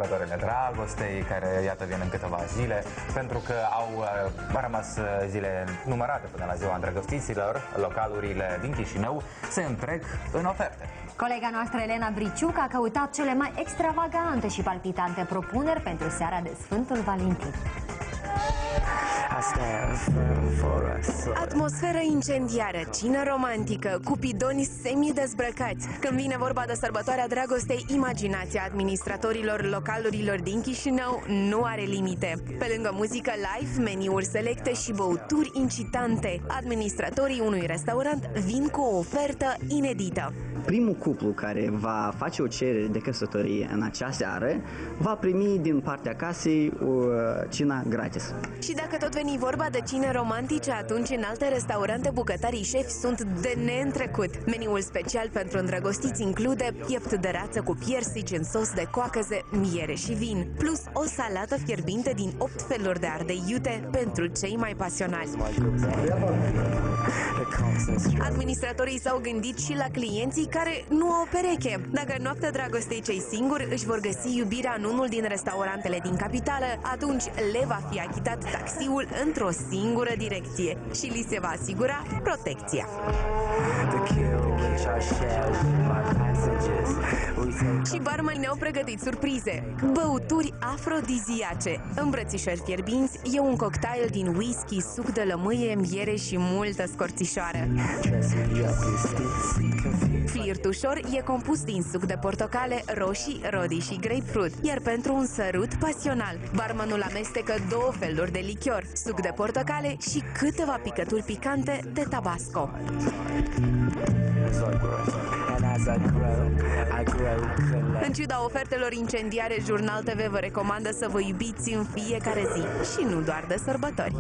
sărbătorile dragostei, care, iată, vin în câteva zile, pentru că au rămas zile numărate până la ziua îndrăgostiților. Localurile din Chișinău se întreg în oferte. Colega noastră Elena Briciuc a căutat cele mai extravagante și palpitante propuneri pentru seara de Sfântul Valentin. Atmosferă incendiară, cină romantică, cupidoni semi-dezbrăcați. Când vine vorba de sărbătoarea dragostei, imaginația administratorilor localurilor din Chișinău nu are limite. Pe lângă muzică live, meniuri selecte și băuturi incitante, administratorii unui restaurant vin cu o ofertă inedită. Primul cuplu care va face o cerere de căsătorie în acea seară va primi din partea casei o cină gratis. Și dacă tot veni vorba de cine romantice, atunci în alte restaurante bucătarii șefi sunt de neîntrecut. Meniul special pentru îndrăgostiți include piept de rață cu piersici în sos de coacăze, miere și vin, plus o salată fierbinte din 8 feluri de ardei iute pentru cei mai pasionali. Administratorii s-au gândit și la clienții care nu au pereche. Dacă în noaptea dragostei cei singuri își vor găsi iubirea în unul din restaurantele din capitală, atunci le va fi achitat taxiul într-o singură direcție și li se va asigura protecția. Și barmanii ne-au pregătit surprize. Băuturi afrodiziace, îmbrățișări fierbinți, e un cocktail din whisky, suc de lămâie, miere și multă scorțișoară. Flirt ușor e compus din suc de portocale, roșii, rodii și grapefruit, iar pentru un sărut pasional, barmanul amestecă 2 feluri de lichior, suc de portocale și câteva picături picante de tabasco. În ciuda ofertelor incendiare, Jurnal TV vă recomandă să vă iubiți în fiecare zi și nu doar de sărbători.